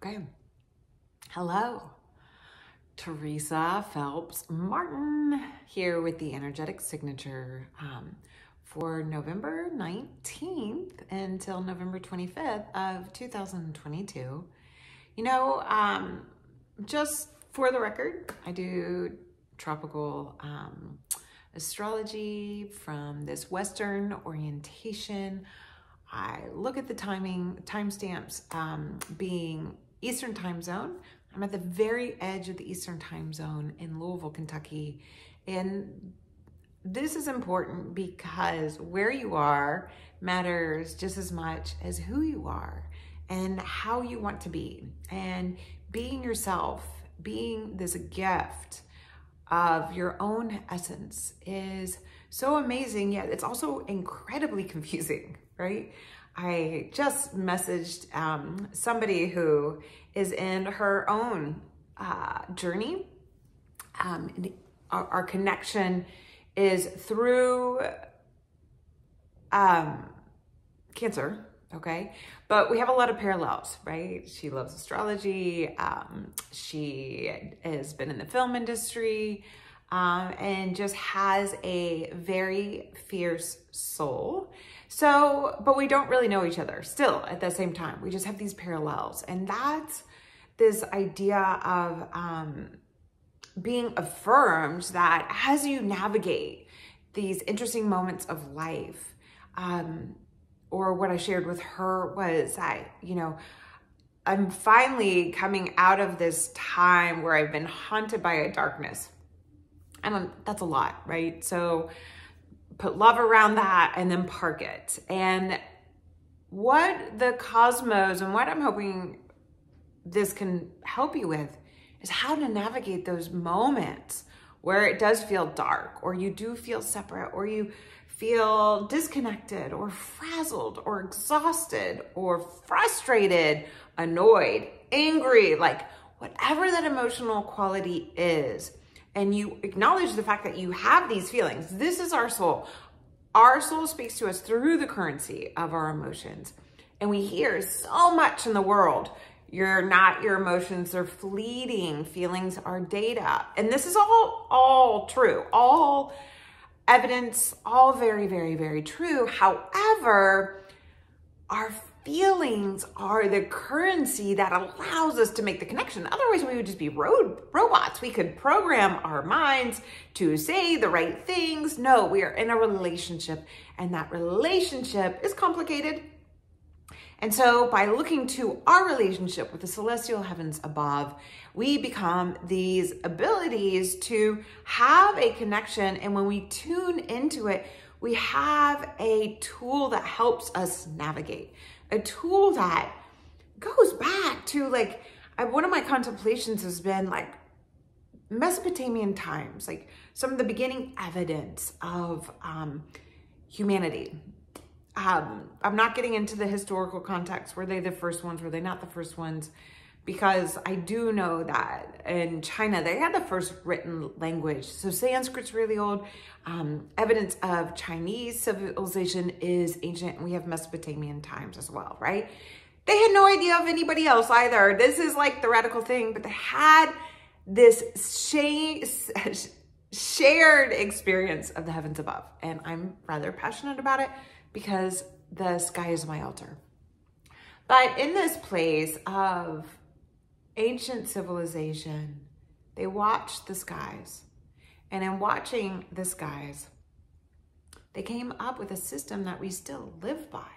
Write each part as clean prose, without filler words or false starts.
Okay. Hello. Teresa Phelps Martin here with the energetic signature for November 19th until November 25th of 2022. You know, just for the record, I do tropical astrology from this Western orientation. I look at the timestamps being Eastern time zone. I'm at the very edge of the Eastern time zone in Louisville, Kentucky. And this is important because where you are matters just as much as who you are and how you want to be. And being yourself, being this gift of your own essence is so amazing, yet it's also incredibly confusing, right? I just messaged somebody who is in her own journey. Our connection is through Cancer, okay? But we have a lot of parallels, right? She loves astrology. She has been in the film industry and just has a very fierce soul. So, but we don't really know each other still at the same time. We just have these parallels. And that's this idea of being affirmed that as you navigate these interesting moments of life, or what I shared with her was that, you know, I'm finally coming out of this time where I've been haunted by a darkness. And that's a lot, right? So put love around that and then park it. And what the cosmos and what I'm hoping this can help you with is how to navigate those moments where it does feel dark, or you do feel separate, or you feel disconnected or frazzled or exhausted or frustrated, annoyed, angry, like whatever that emotional quality is. And you acknowledge the fact that you have these feelings. This is our soul. Our soul speaks to us through the currency of our emotions. And we hear so much in the world. You're not your emotions, they're fleeting. Feelings are data. And this is all true. All evidence, all very, very, very true. However, our feelings are the currency that allows us to make the connection. Otherwise, we would just be robots. We could program our minds to say the right things. No, we are in a relationship, and that relationship is complicated. And so by looking to our relationship with the celestial heavens above, we become these abilities to have a connection. And when we tune into it, we have a tool that helps us navigate, a tool that goes back to like, one of my contemplations has been like Mesopotamian times, like some of the beginning evidence of humanity. I'm not getting into the historical context. Were they the first ones? Were they not the first ones? Because I do know that in China, they had the first written language. So Sanskrit's really old. Evidence of Chinese civilization is ancient, and we have Mesopotamian times as well, right? They had no idea of anybody else either. This is like the radical thing, but they had this shared experience of the heavens above. And I'm rather passionate about it because the sky is my altar. But in this place of ancient civilization, they watched the skies. And in watching the skies, they came up with a system that we still live by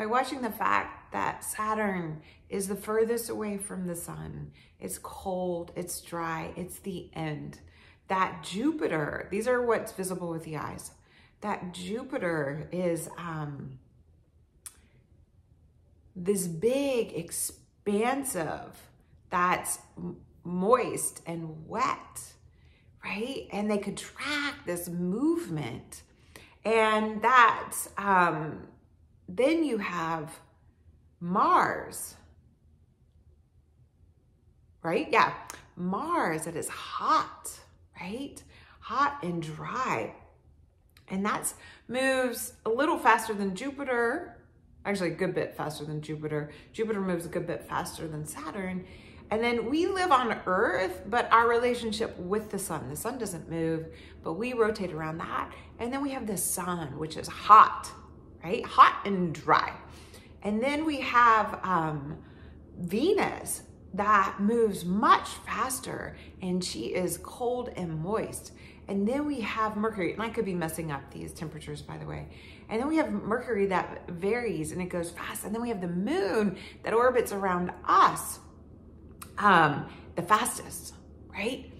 watching the fact that Saturn is the furthest away from the sun. It's cold, it's dry, it's the end. That Jupiter, these are what's visible with the eyes. That Jupiter is this big, expansive, that's moist and wet, right? And they could track this movement. And that, then you have Mars, right? Yeah, Mars that is hot, right? Hot and dry. And that moves a little faster than Jupiter, Actually, a good bit faster than Jupiter. Jupiter moves a good bit faster than Saturn. And then we live on Earth, but our relationship with the sun doesn't move, but we rotate around that. And then we have the sun, which is hot, right? Hot and dry. And then we have Venus that moves much faster, and she is cold and moist. And then we have Mercury, and I could be messing up these temperatures, by the way. And then we have Mercury that varies and it goes fast. And then we have the moon that orbits around us the fastest, right?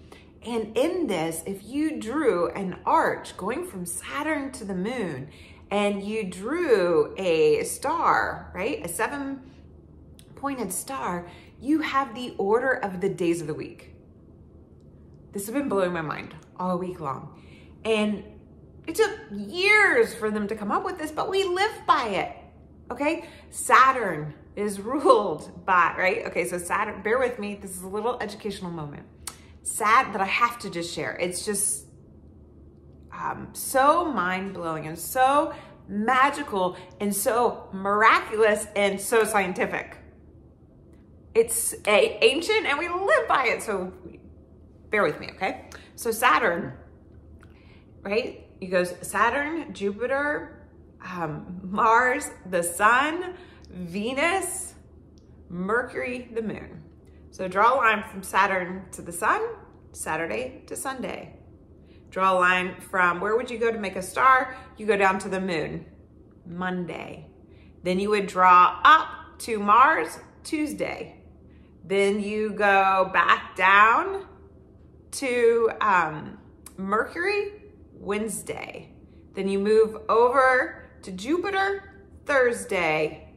And in this, if you drew an arch going from Saturn to the moon, and you drew a star, right? A 7-pointed star, you have the order of the days of the week. This has been blowing my mind all week long. And it took years for them to come up with this, but we live by it, okay? Saturn is ruled by, right? Okay, so Saturn, bear with me. This is a little educational moment. That I have to just share. It's just so mind-blowing and so magical and so miraculous and so scientific. It's ancient and we live by it, so bear with me, okay? So Saturn, right? It goes Saturn, Jupiter, Mars, the sun, Venus, Mercury, the moon. So draw a line from Saturn to the sun, Saturday to Sunday. Draw a line from where would you go to make a star? You go down to the moon, Monday. Then you would draw up to Mars, Tuesday. Then you go back down to Mercury, Wednesday. Then you move over to Jupiter, Thursday.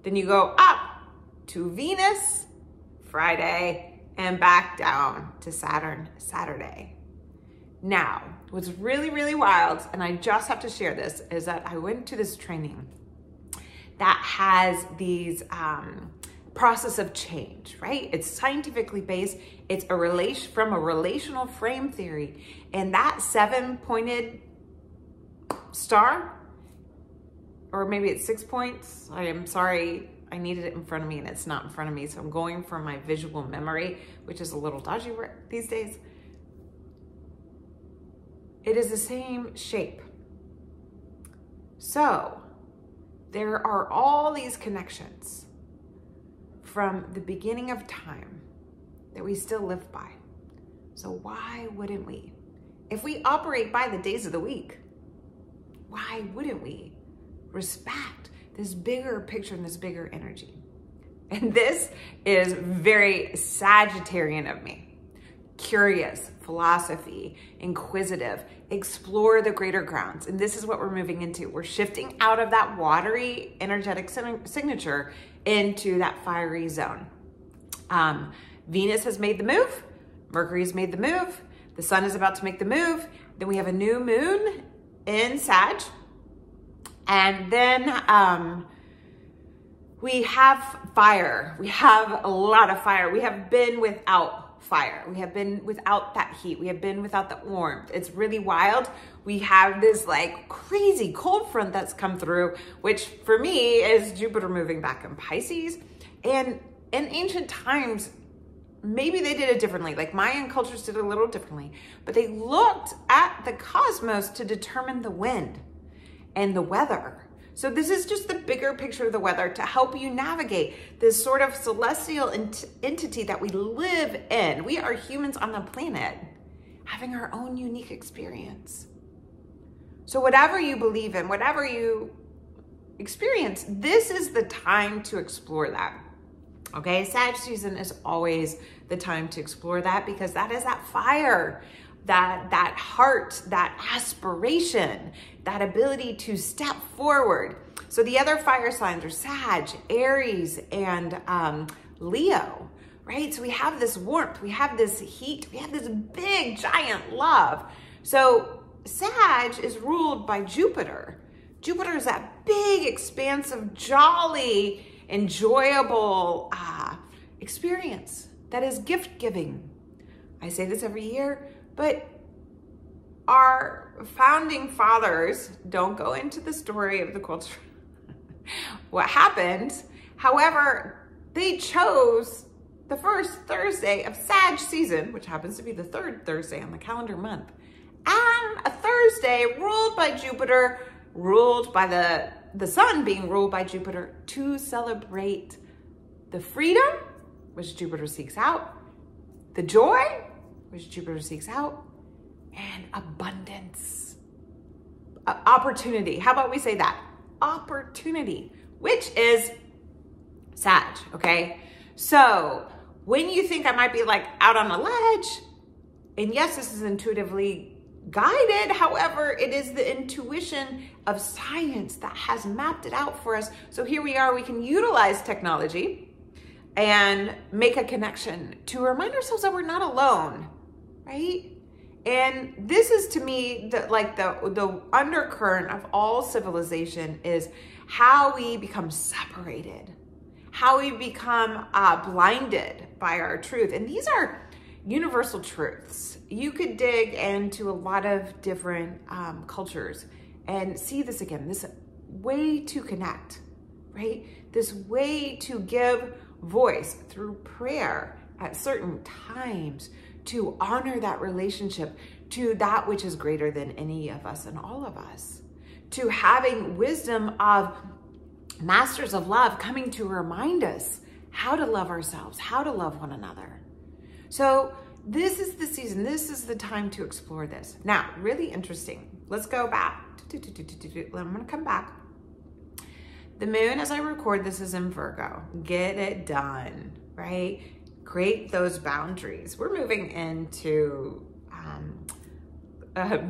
Then you go up to Venus, Friday, and back down to Saturn, Saturday. Now, what's really, really wild, and I just have to share this, is that I went to this training that has these process of change, right? It's scientifically based. It's from a relational frame theory. And that 7-pointed star, or maybe it's 6 points. I am sorry, I needed it in front of me and it's not in front of me. So I'm going from my visual memory, which is a little dodgy these days. It is the same shape. So there are all these connections from the beginning of time that we still live by. So why wouldn't we? If we operate by the days of the week, why wouldn't we respect this bigger picture and this bigger energy? And this is very Sagittarian of me. Curious, philosophy, inquisitive, explore the greater grounds. And this is what we're moving into. We're shifting out of that watery energetic signature into that fiery zone. Venus has made the move. Mercury has made the move. The sun is about to make the move. Then we have a new moon in Sag. And then we have fire. We have a lot of fire. We have been without fire. We have been without that heat. We have been without that warmth. It's really wild. We have this like crazy cold front that's come through, which for me is Jupiter moving back in Pisces. And in ancient times, maybe they did it differently. Like Mayan cultures did it a little differently, but they looked at the cosmos to determine the wind and the weather. So this is just the bigger picture of the weather to help you navigate this sort of celestial entity that we live in. We are humans on the planet having our own unique experience. So whatever you believe in, whatever you experience, this is the time to explore that. Okay, Sag season is always the time to explore that because that is that fire, that heart, that aspiration, that ability to step forward. So the other fire signs are Sag, Aries, and Leo, right? So we have this warmth, we have this heat, we have this big, giant love. So Sag is ruled by Jupiter. Jupiter is that big, expansive, jolly, enjoyable experience that is gift-giving. I say this every year, but our founding fathers, don't go into the story of the culture, what happened. However, they chose the first Thursday of Sag season, which happens to be the third Thursday on the calendar month, and a Thursday ruled by Jupiter, ruled by the sun being ruled by Jupiter, to celebrate the freedom, which Jupiter seeks out, the joy, which Jupiter seeks out, and abundance, opportunity. How about we say that? Opportunity, which is Sag, okay? So when you think I might be like out on a ledge, and yes, this is intuitively guided, however, it is the intuition of science that has mapped it out for us. So here we are, we can utilize technology and make a connection to remind ourselves that we're not alone, right? And this is, to me, the undercurrent of all civilization is how we become separated, how we become blinded by our truth. And these are universal truths. You could dig into a lot of different cultures and see this again, this way to connect, right? This way to give voice through prayer at certain times, to honor that relationship to that which is greater than any of us and all of us, to having wisdom of masters of love coming to remind us how to love ourselves, how to love one another. So this is the season, this is the time to explore this. Now, really interesting. Let's go back. I'm gonna come back. The moon, as I record this, is in Virgo. Get it done, right? Create those boundaries. We're moving into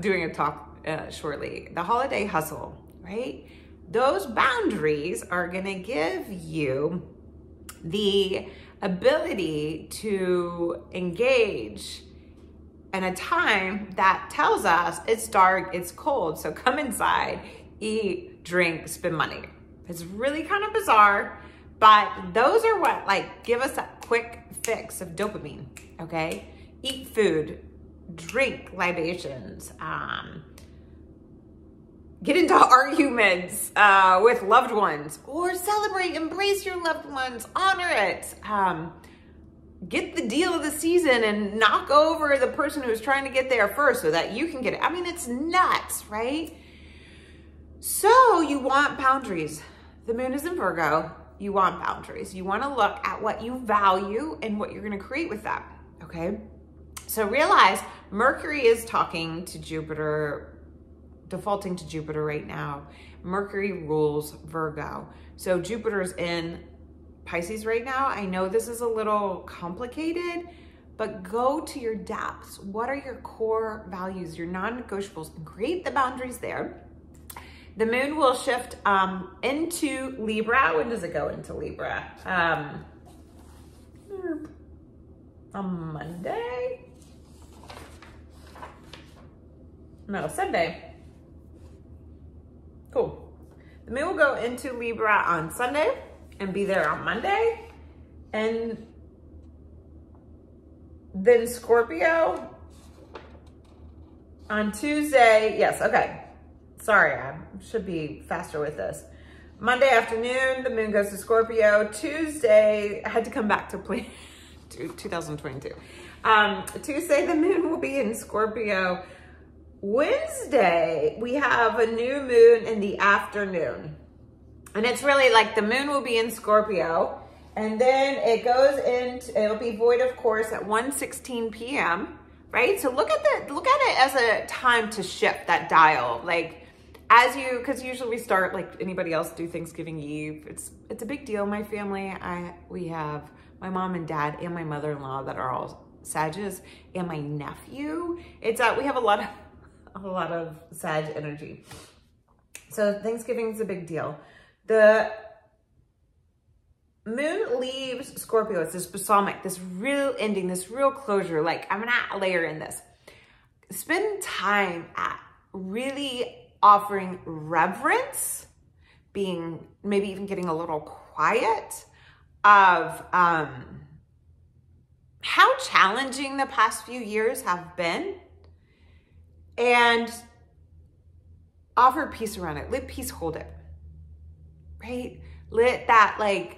doing a talk shortly. The holiday hustle, right? Those boundaries are gonna give you the ability to engage in a time that tells us it's dark, it's cold, so come inside, eat, drink, spend money. It's really kind of bizarre, but those are what give us that quick fix of dopamine, okay? Eat food, drink libations, get into arguments with loved ones, or celebrate, embrace your loved ones, honor it. Get the deal of the season and knock over the person who's trying to get there first so that you can get it. I mean, it's nuts, right? So you want boundaries. The moon is in Virgo. You want boundaries. You want to look at what you value and what you're going to create with that, okay? So realize Mercury is talking to Jupiter, defaulting to Jupiter right now. Mercury rules Virgo. So Jupiter's in Pisces right now. I know this is a little complicated, but go to your depths. What are your core values, your non-negotiables, and create the boundaries there. The moon will shift into Libra. When does it go into Libra? On Monday? No, Sunday. Cool. The moon will go into Libra on Sunday and be there on Monday. And then Scorpio on Tuesday. Yes, okay. Sorry, I should be faster with this. Monday afternoon, the moon goes to Scorpio. Tuesday, I had to come back to play 2022. Tuesday, the moon will be in Scorpio. Wednesday, we have a new moon in the afternoon. And it's really like the moon will be in Scorpio. And then it goes into, it'll be void, of course, at 1:16 p.m., right? So look at it as a time to shift that dial. Because usually we start like anybody else do Thanksgiving Eve. It's a big deal. My family, we have my mom and dad and my mother-in-law that are all Sages, and my nephew. We have a lot of Sag energy. So Thanksgiving is a big deal. The moon leaves Scorpio. It's this balsamic, this real ending, this real closure. I'm gonna layer in this. Spend time at really offering reverence, maybe even getting a little quiet of how challenging the past few years have been. and offer peace around it. Let peace hold it, right? Let that like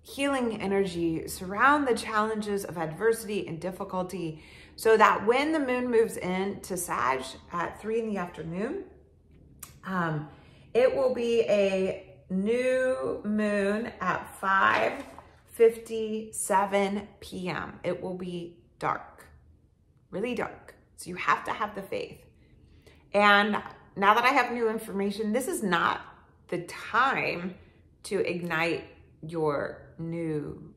healing energy surround the challenges of adversity and difficulty, so that when the moon moves into Sag at 3 in the afternoon, it will be a new moon at 5:57 p.m. It will be dark, really dark. So you have to have the faith. And now that I have new information, this is not the time to ignite your new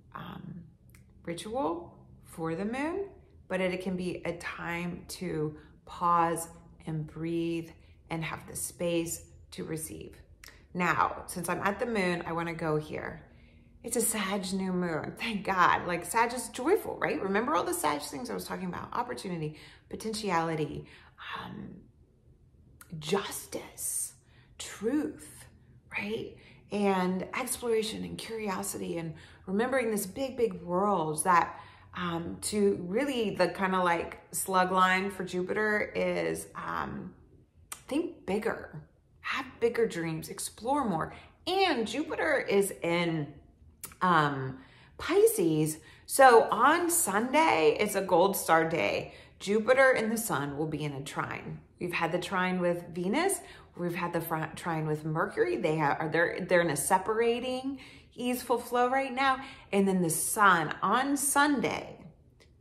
ritual for the moon, but it can be a time to pause and breathe and have the space to receive. Now, since I'm at the moon, I want to go here. It's a Sag new moon. Thank God. Like, Sag is joyful, right? Remember all the Sag things I was talking about? Opportunity, potentiality, justice, truth, right? And exploration and curiosity, and remembering this big, big world that to really the kind of like slug line for Jupiter is think bigger, have bigger dreams, explore more. And Jupiter is in Pisces. So on Sunday, it's a gold star day. Jupiter and the sun will be in a trine. We've had the trine with Venus. We've had the trine with Mercury. They're in a separating, easeful flow right now. And then the sun on Sunday,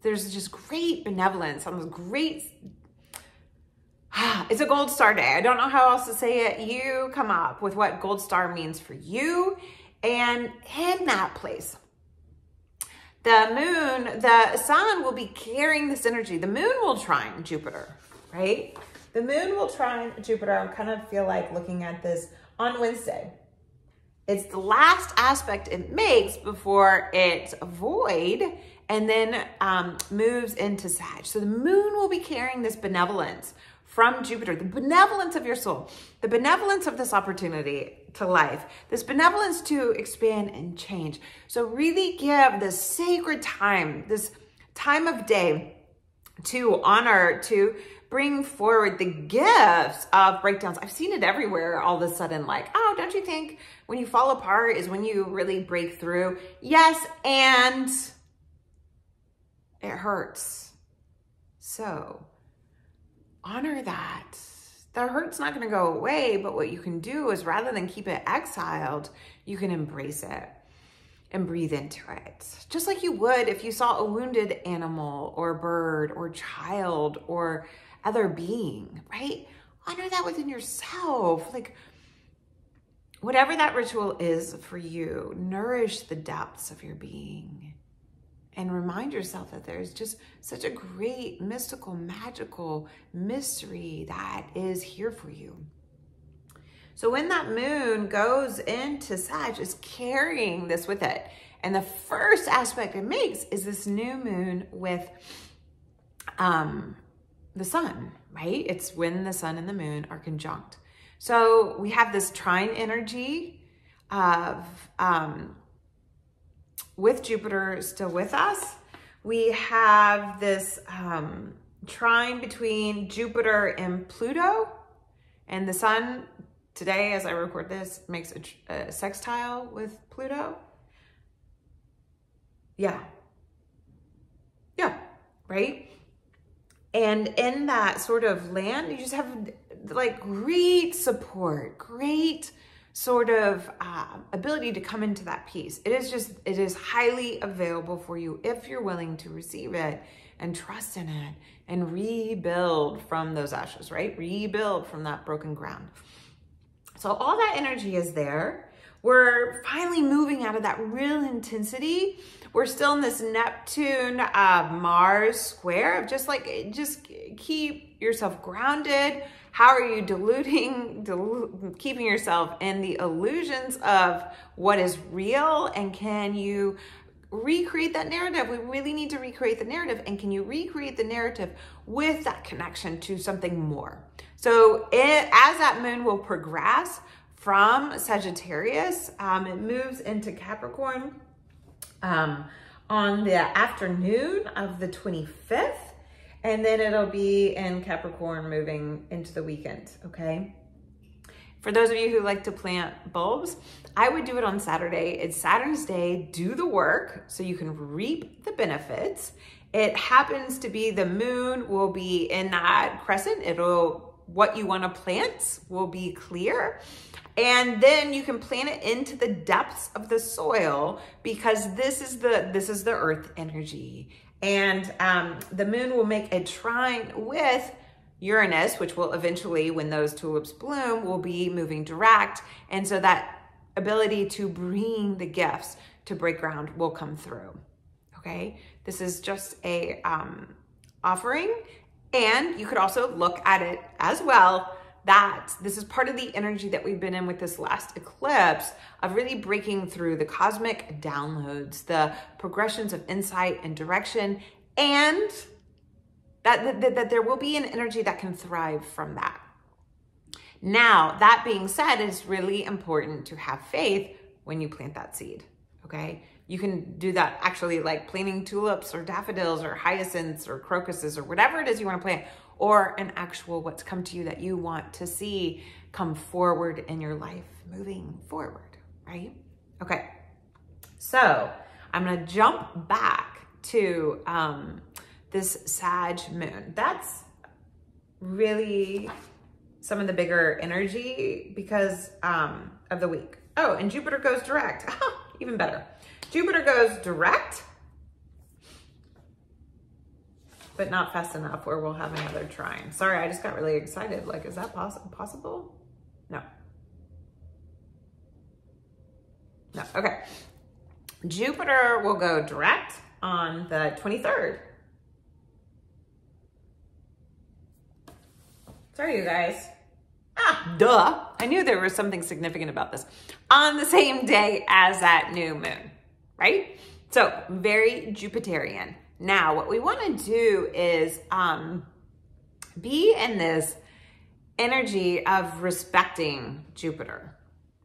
there's just great benevolence on this great, it's a gold star day. I don't know how else to say it. You come up with what gold star means for you. And in that place, the moon, the sun will be carrying this energy. The moon will trine Jupiter, right? The moon will trine Jupiter. I kind of feel like looking at this on Wednesday. It's the last aspect it makes before it's void and then moves into Sag. So the moon will be carrying this benevolence from Jupiter, the benevolence of your soul, the benevolence of this opportunity to life, this benevolence to expand and change. So really give this sacred time, this time of day to honor, to bring forward the gifts of breakdowns. I've seen it everywhere all of a sudden, like, oh, don't you think when you fall apart is when you really break through? Yes, and it hurts. So honor that. The hurt's not going to go away, but what you can do is rather than keep it exiled, you can embrace it and breathe into it. Just like you would if you saw a wounded animal or bird or child or other being, right? Honor that within yourself. Like, whatever that ritual is for you, nourish the depths of your being and remind yourself that there's just such a great mystical, magical mystery that is here for you. So when that moon goes into Sag, it's carrying this with it. And the first aspect it makes is this new moon with the sun, right? It's when the sun and the moon are conjunct. So we have this trine energy of with Jupiter still with us. We have this trine between Jupiter and Pluto, and the sun today, as I record this, makes a sextile with Pluto. Yeah, right? And in that sort of land, you just have like great support, great sort of ability to come into that peace. It is highly available for you if you're willing to receive it and trust in it and rebuild from those ashes, right? Rebuild from that broken ground. So all that energy is there. We're finally moving out of that real intensity. We're still in this Neptune Mars square of just keep yourself grounded. How are you keeping yourself in the illusions of what is real? And can you recreate that narrative? We really need to recreate the narrative. And can you recreate the narrative with that connection to something more? So as that moon will progress from Sagittarius, it moves into Capricorn on the afternoon of the 25th. And then it'll be in Capricorn moving into the weekend, okay? For those of you who like to plant bulbs, I would do it on Saturday. It's Saturn's day, do the work so you can reap the benefits. It happens to be the moon will be in that crescent. What you want to plant will be clear. And then you can plant it into the depths of the soil because this is the earth energy. And the moon will make a trine with Uranus, which will eventually, when those tulips bloom, will be moving direct. And so that ability to bring the gifts to break ground will come through, okay? This is just a offering. And you could also look at it as well that this is part of the energy that we've been in with this last eclipse of really breaking through the cosmic downloads, the progressions of insight and direction, and that there will be an energy that can thrive from that. Now, that being said, it's really important to have faith when you plant that seed, okay? You can do that actually like planting tulips or daffodils or hyacinths or crocuses or whatever it is you want to plant, or an actual what's come to you that you want to see come forward in your life, moving forward, right? Okay, so I'm gonna jump back to this Sag moon. That's really some of the bigger energy because of the week. Oh, and Jupiter goes direct, even better. Jupiter goes direct, but not fast enough where we'll have another trine. Sorry, I just got really excited. Like, is that possible? No. No, okay. Jupiter will go direct on the 23rd. Sorry, you guys. Duh. I knew there was something significant about this. On the same day as that new moon, right? So very Jupiterian. Now, what we want to do is be in this energy of respecting Jupiter,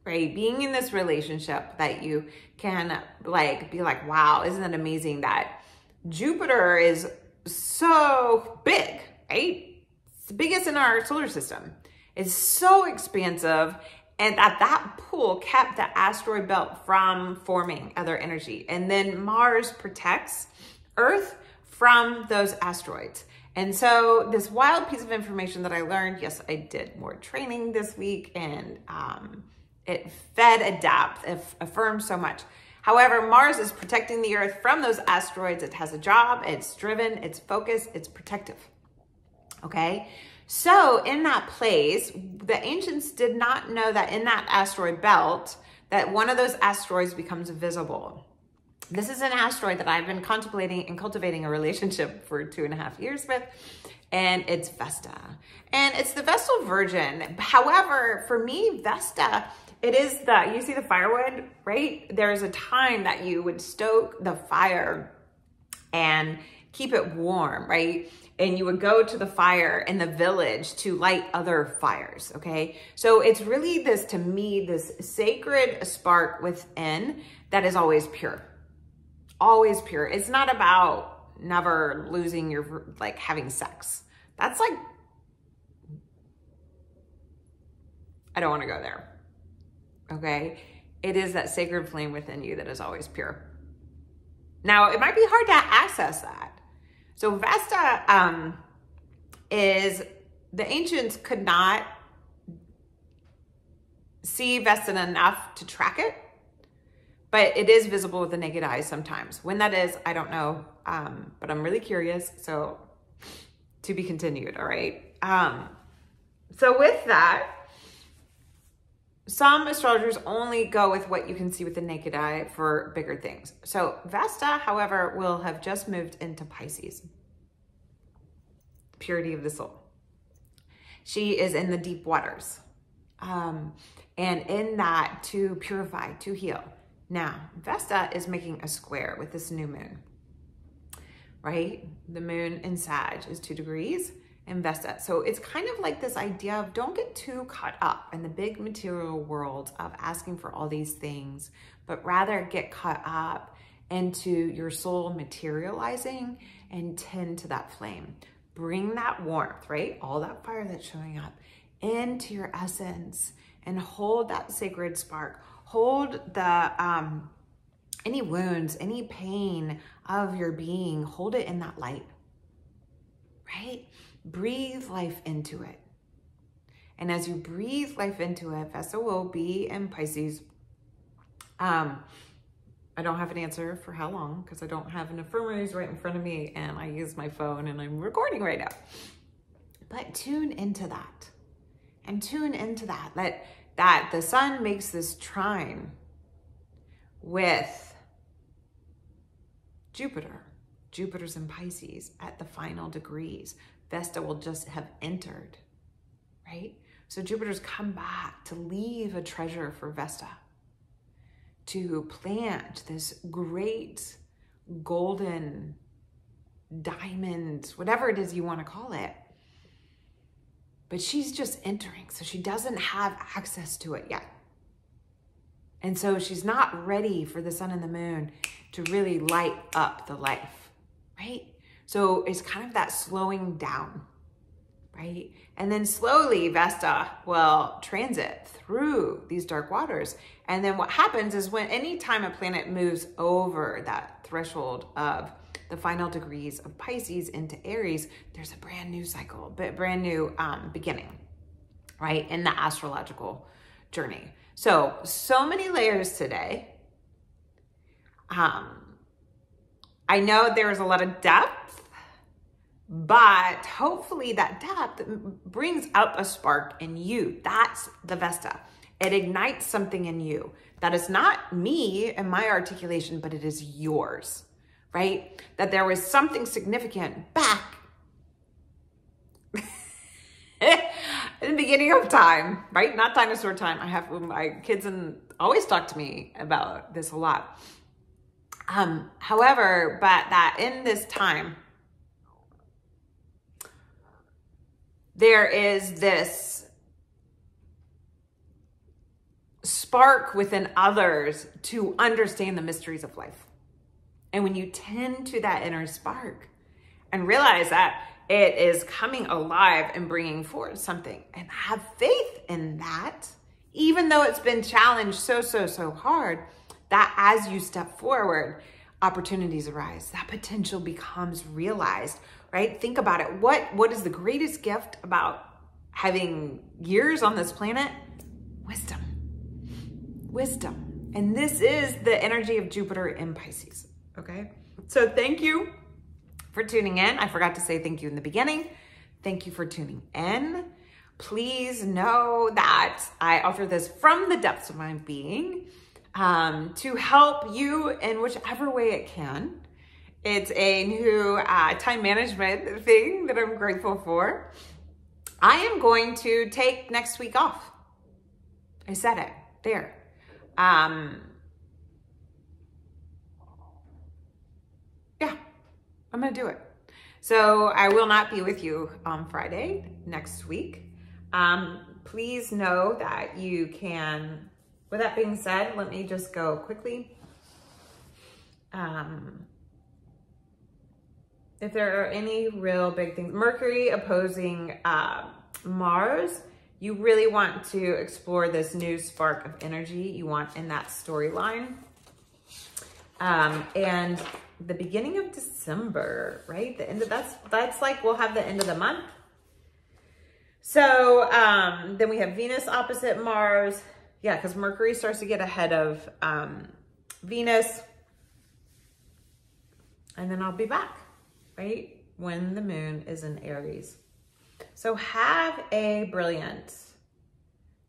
right? Being in this relationship that you can like be like, wow, isn't it amazing that Jupiter is so big, right? It's the biggest in our solar system. It's so expansive, and that pull kept the asteroid belt from forming other energy. And then Mars protects Earth from those asteroids. And so this wild piece of information that I learned, yes, I did more training this week, and it fed a depth, it affirmed so much. However, Mars is protecting the Earth from those asteroids. It has a job, it's driven, it's focused, it's protective, okay? So in that place, the ancients did not know that in that asteroid belt, that one of those asteroids becomes visible. This is an asteroid that I've been contemplating and cultivating a relationship for 2.5 years with, and it's Vesta. And it's the Vestal Virgin. However, for me, Vesta, it is you see the firewood, right? There's a time that you would stoke the fire and keep it warm, right? And you would go to the fire in the village to light other fires, okay? So it's really this, to me, this sacred spark within that is always pure. Always pure. It's not about never losing your, like, having sex. That's like, I don't want to go there, okay? It is that sacred flame within you that is always pure. Now, it might be hard to access that. So Vesta is, the ancients could not see Vesta enough to track it, but it is visible with the naked eye sometimes. When that is, I don't know, but I'm really curious, so to be continued, all right? So with that, some astrologers only go with what you can see with the naked eye for bigger things. So Vesta, however, will have just moved into Pisces. Purity of the soul. She is in the deep waters. And in that, to purify, to heal. Now, Vesta is making a square with this new moon, right? The moon in Sag is 2 degrees. In Vesta. So it's kind of like this idea of don't get too caught up in the big material world of asking for all these things, but rather get caught up into your soul materializing and tend to that flame. bring that warmth, right? All that fire that's showing up into your essence and hold that sacred spark. Hold the, any wounds, any pain of your being, hold it in that light, right? Breathe life into it. And as you breathe life into it, Vesta will be in Pisces. I don't have an answer for how long because I don't have an ephemeris right in front of me and I use my phone and I'm recording right now. But tune into that and tune into that the sun makes this trine with Jupiter. Jupiter's in Pisces at the final degrees. Vesta will just have entered, right? So Jupiter's come back to leave a treasure for Vesta, to plant this great golden diamond, whatever it is you want to call it. But she's just entering, so she doesn't have access to it yet. And so she's not ready for the sun and the moon to really light up the life, right? So it's kind of that slowing down, right? And then slowly Vesta will transit through these dark waters. And then what happens is when anytime a planet moves over that threshold of the final degrees of Pisces into Aries, there's a brand new cycle, but brand new beginning, right? In the astrological journey. So many layers today. I know there's a lot of depth, but hopefully that depth brings up a spark in you. That's the Vesta. It ignites something in you that is not me and my articulation, but it is yours, right? That there was something significant back in the beginning of time, right? Not dinosaur time. I have my kids and always talk to me about this a lot. However, but that in this time, there is this spark within others to understand the mysteries of life. And when you tend to that inner spark and realize that it is coming alive and bringing forth something, and have faith in that, even though it's been challenged so hard, that as you step forward, opportunities arise. That potential becomes realized, right? Think about it. What is the greatest gift about having years on this planet? Wisdom. Wisdom. And this is the energy of Jupiter in Pisces, okay? So thank you for tuning in. I forgot to say thank you in the beginning. Thank you for tuning in. Please know that I offer this from the depths of my being to help you in whichever way it can. It's a new time management thing that I'm grateful for. I am going to take next week off. I said it there. Yeah, I'm gonna do it. So I will not be with you on Friday next week. Please know that you can, with that being said, let me just go quickly. If there are any real big things, Mercury opposing Mars, you really want to explore this new spark of energy you want in that storyline. And the beginning of December, right? The end of that's like we'll have the end of the month. So then we have Venus opposite Mars. Yeah, because Mercury starts to get ahead of Venus. And then I'll be back, right? When the moon is in Aries. So have a brilliant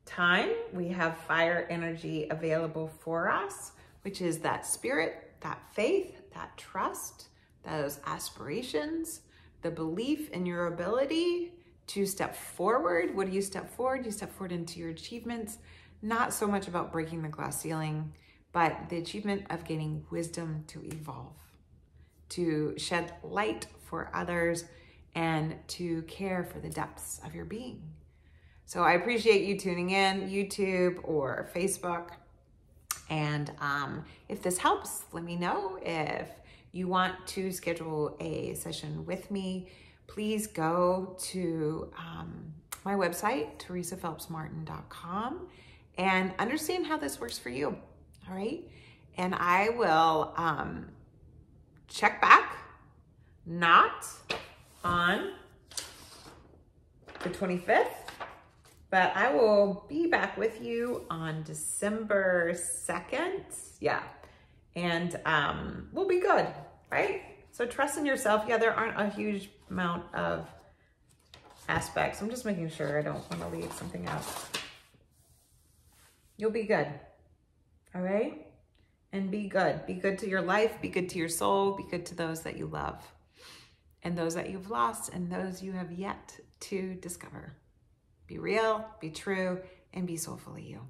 time. We have fire energy available for us, which is that spirit, that faith, that trust, those aspirations, the belief in your ability to step forward. What do you step forward? You step forward into your achievements. Not so much about breaking the glass ceiling, but the achievement of gaining wisdom to evolve, to shed light for others, and to care for the depths of your being. So I appreciate you tuning in, YouTube or Facebook. And if this helps, let me know. If you want to schedule a session with me, please go to my website, teresaphelpsmartin.com, and understand how this works for you, all right? And I will check back, not on the 25th, but I will be back with you on December 2nd. Yeah, and we'll be good, right? So trust in yourself. Yeah, there aren't a huge amount of aspects. I'm just making sure I don't want to leave something out. You'll be good, all right? And be good. Be good to your life, be good to your soul, be good to those that you love, and those that you've lost, and those you have yet to discover. Be real, be true, and be soulfully you.